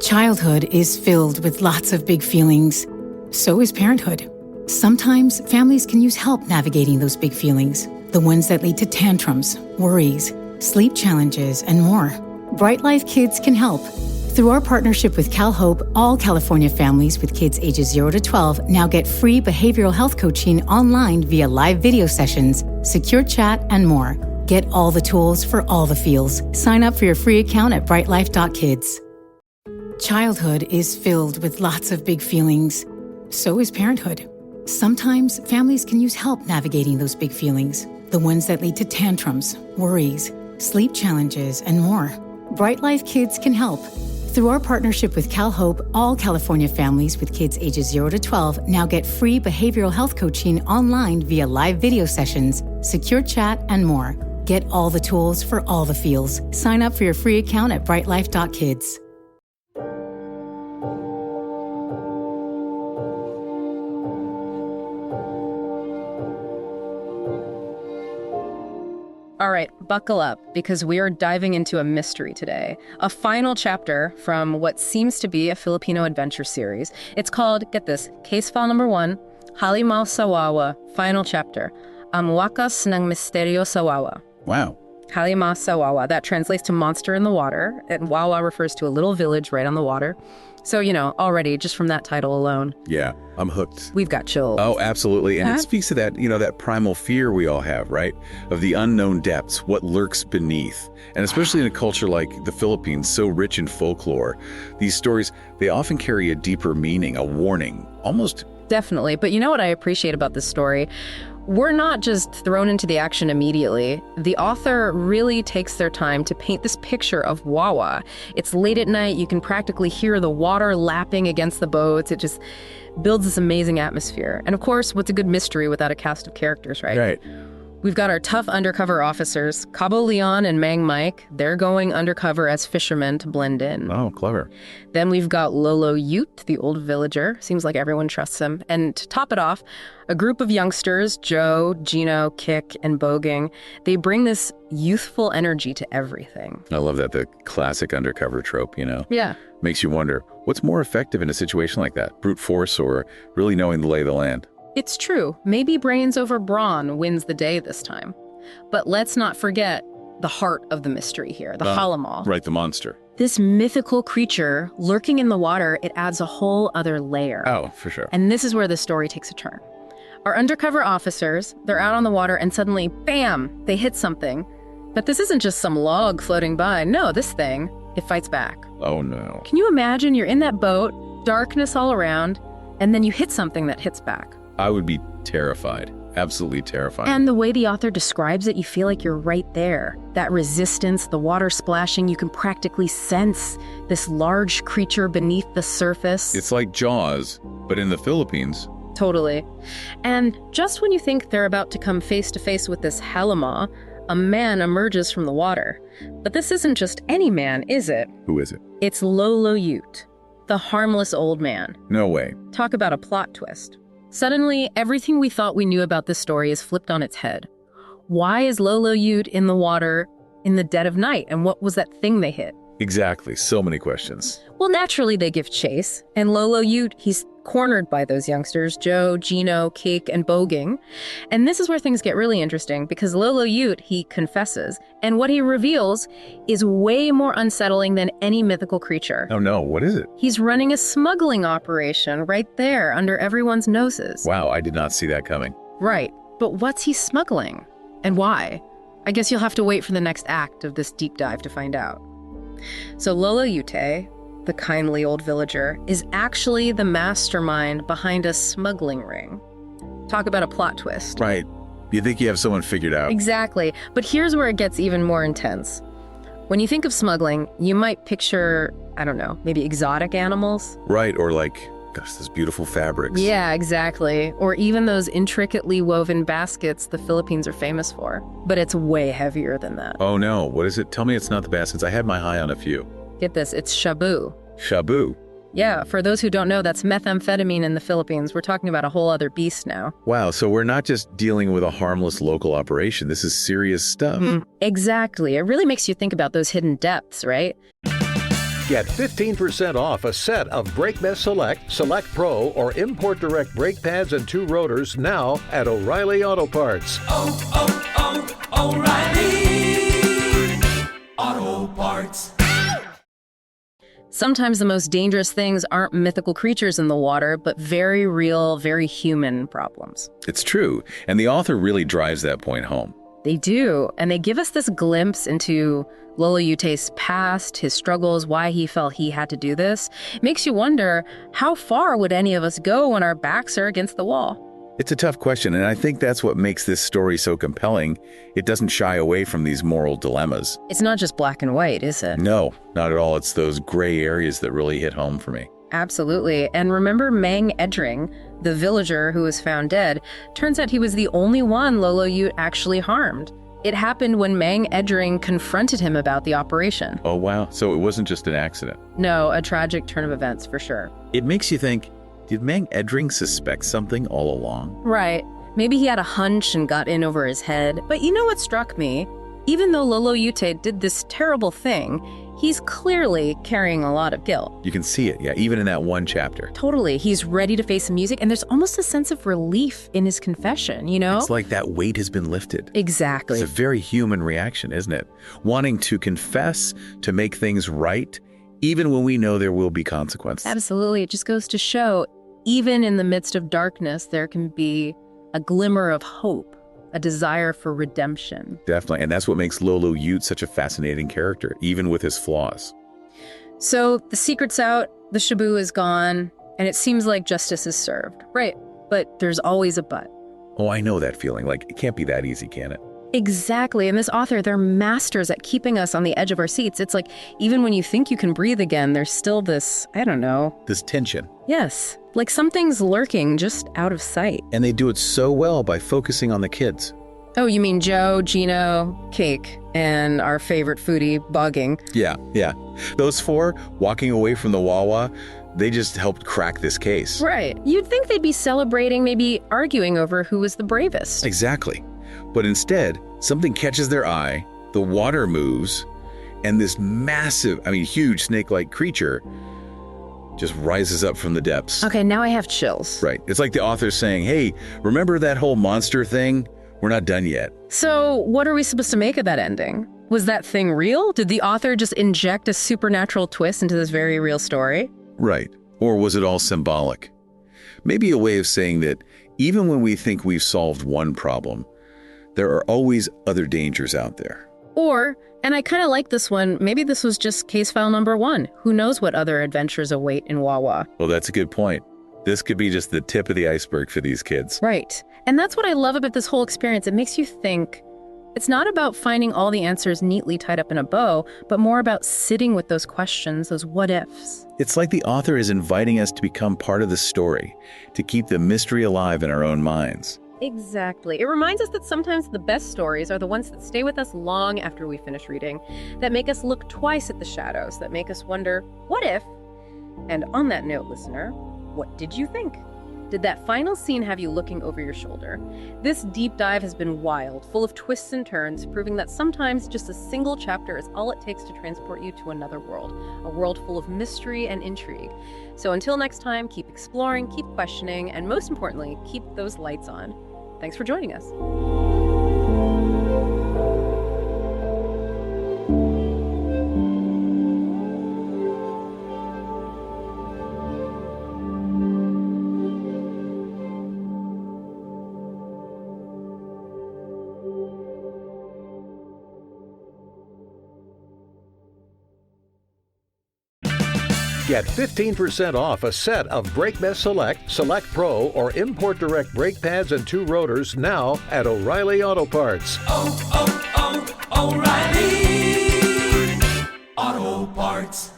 Childhood is filled with lots of big feelings. So is parenthood. Sometimes families can use help navigating those big feelings, the ones that lead to tantrums, worries, sleep challenges, and more. Bright Life Kids can help. Through our partnership with CalHope, all California families with kids ages 0 to 12 now get free behavioral health coaching online via live video sessions, secure chat, and more. Get all the tools for all the feels. Sign up for your free account at brightlife.kids. Childhood is filled with lots of big feelings. So is parenthood. Sometimes families can use help navigating those big feelings, the ones that lead to tantrums, worries, sleep challenges, and more. Bright Life Kids can help. Through our partnership with CalHope, all California families with kids ages 0 to 12 now get free behavioral health coaching online via live video sessions, secure chat, and more. Get all the tools for all the feels. Sign up for your free account at brightlife.kids. All right, buckle up, because we are diving into a mystery today. A final chapter from what seems to be a Filipino adventure series. It's called, get this, Case File Number 1, Halimaw sa Wawa, Final Chapter. Ang Wakas ng Misteryo sa Wawa. Wow. Halimaw sa Wawa. That translates to monster in the water, and Wawa refers to a little village right on the water. So, already, just from that title alone. Yeah, I'm hooked. We've got chills. Oh, absolutely. And it speaks to that, that primal fear we all have, right? Of the unknown depths, what lurks beneath. And especially in a culture like the Philippines, so rich in folklore, these stories, they often carry a deeper meaning, a warning, almost. Definitely. But you know what I appreciate about this story? We're not just thrown into the action immediately. The author really takes their time to paint this picture of Wawa. It's late at night. You can practically hear the water lapping against the boats. It just builds this amazing atmosphere. And of course, what's a good mystery without a cast of characters, right? Right. We've got our tough undercover officers, Cabo Leon and Mang Mike. They're going undercover as fishermen to blend in. Oh, clever. Then we've got Lolo Ute, the old villager. Seems like everyone trusts him. And to top it off, a group of youngsters, Joe, Gino, Kick, and Boging. They bring this youthful energy to everything. I love that, the classic undercover trope, Yeah. Makes you wonder, what's more effective in a situation like that? Brute force or really knowing the lay of the land? It's true. Maybe brains over brawn wins the day this time. But let's not forget the heart of the mystery here, the Halimaw. Right, the monster. This mythical creature lurking in the water, it adds a whole other layer. Oh, for sure. And this is where the story takes a turn. Our undercover officers, they're out on the water and suddenly, bam, they hit something. But this isn't just some log floating by. No, this thing, it fights back. Oh, no. Can you imagine you're in that boat, darkness all around, and then you hit something that hits back? I would be terrified. Absolutely terrified. And the way the author describes it, you feel like you're right there. That resistance, the water splashing, you can practically sense this large creature beneath the surface. It's like Jaws, but in the Philippines. Totally. And just when you think they're about to come face to face with this Halimaw, a man emerges from the water. But this isn't just any man, is it? Who is it? It's Lolo Ute, the harmless old man. No way. Talk about a plot twist. Suddenly, everything we thought we knew about this story is flipped on its head. Why is Lolo Ute in the water in the dead of night? And what was that thing they hit? Exactly. So many questions. Well, naturally, they give chase. And Lolo Ute, he's cornered by those youngsters, Joe, Gino, Cake, and Boging. And this is where things get really interesting, because Lolo Ute, he confesses. And what he reveals is way more unsettling than any mythical creature. Oh, no. What is it? He's running a smuggling operation right there under everyone's noses. Wow, I did not see that coming. Right. But what's he smuggling? And why? I guess you'll have to wait for the next act of this deep dive to find out. So Lolo Ute, the kindly old villager, is actually the mastermind behind a smuggling ring. Talk about a plot twist. Right. You think you have someone figured out. Exactly. But here's where it gets even more intense. When you think of smuggling, you might picture, I don't know, maybe exotic animals? Right, or like, gosh, those beautiful fabrics. Yeah, exactly. Or even those intricately woven baskets the Philippines are famous for. But it's way heavier than that. Oh, no. What is it? Tell me it's not the baskets. I had my eye on a few. Get this, it's shabu. Shabu? Yeah, for those who don't know, that's methamphetamine in the Philippines. We're talking about a whole other beast now. Wow, so we're not just dealing with a harmless local operation. This is serious stuff. Exactly. It really makes you think about those hidden depths, right? Get 15% off a set of Brake Mess Select, Select Pro, or Import Direct brake pads and 2 rotors now at O'Reilly Auto Parts. O'Reilly Auto Parts. Sometimes the most dangerous things aren't mythical creatures in the water, but very real, very human problems. It's true, and the author really drives that point home. They do, and they give us this glimpse into Lolo Yute's past, his struggles, why he felt he had to do this. It makes you wonder, how far would any of us go when our backs are against the wall? It's a tough question, and I think that's what makes this story so compelling. It doesn't shy away from these moral dilemmas. It's not just black and white, is it? No, not at all. It's those gray areas that really hit home for me. Absolutely. And remember Mang Edring, the villager who was found dead? Turns out he was the only one Lolo Ute actually harmed. It happened when Mang Edring confronted him about the operation. Oh, wow. So it wasn't just an accident. No, a tragic turn of events for sure. It makes you think, did Mang Edring suspect something all along? Right. Maybe he had a hunch and got in over his head. But you know what struck me? Even though Lolo Yute did this terrible thing, he's clearly carrying a lot of guilt. You can see it, yeah, even in that one chapter. Totally. He's ready to face the music, and there's almost a sense of relief in his confession, you know? It's like that weight has been lifted. Exactly. It's a very human reaction, isn't it? Wanting to confess, to make things right, even when we know there will be consequences. Absolutely. It just goes to show, even in the midst of darkness, there can be a glimmer of hope, a desire for redemption. Definitely. And that's what makes Lolo Ute such a fascinating character, even with his flaws. So the secret's out, the Shabu is gone, and it seems like justice is served. Right. But there's always a but. Oh, I know that feeling. Like, it can't be that easy, can it? Exactly. And this author, they're masters at keeping us on the edge of our seats. It's like, even when you think you can breathe again, there's still this, I don't know. This tension. Yes. Like something's lurking just out of sight. And they do it so well by focusing on the kids. Oh, you mean Joe, Gino, Cake, and our favorite foodie, Bugging. Yeah. Those 4 walking away from the Wawa, they just helped crack this case. Right. You'd think they'd be celebrating, maybe arguing over who was the bravest. Exactly. But instead, something catches their eye, the water moves, and this massive, huge snake-like creature just rises up from the depths. Okay, now I have chills. Right. It's like the author's saying, hey, remember that whole monster thing? We're not done yet. So what are we supposed to make of that ending? Was that thing real? Did the author just inject a supernatural twist into this very real story? Right. Or was it all symbolic? Maybe a way of saying that even when we think we've solved one problem, there are always other dangers out there. Or, and I kind of like this one, maybe this was just case file number 1. Who knows what other adventures await in Wawa? Well, that's a good point. This could be just the tip of the iceberg for these kids. Right. And that's what I love about this whole experience. It makes you think it's not about finding all the answers neatly tied up in a bow, but more about sitting with those questions, those what ifs. It's like the author is inviting us to become part of the story, to keep the mystery alive in our own minds. Exactly. It reminds us that sometimes the best stories are the ones that stay with us long after we finish reading, that make us look twice at the shadows, that make us wonder, what if? And on that note, listener, what did you think? Did that final scene have you looking over your shoulder? This deep dive has been wild, full of twists and turns, proving that sometimes just a single chapter is all it takes to transport you to another world, a world full of mystery and intrigue. So until next time, keep exploring, keep questioning, and most importantly, keep those lights on. Thanks for joining us. Get 15% off a set of Brake Mess Select, Select Pro, or Import Direct brake pads and 2 rotors now at O'Reilly Auto Parts. O'Reilly Auto Parts.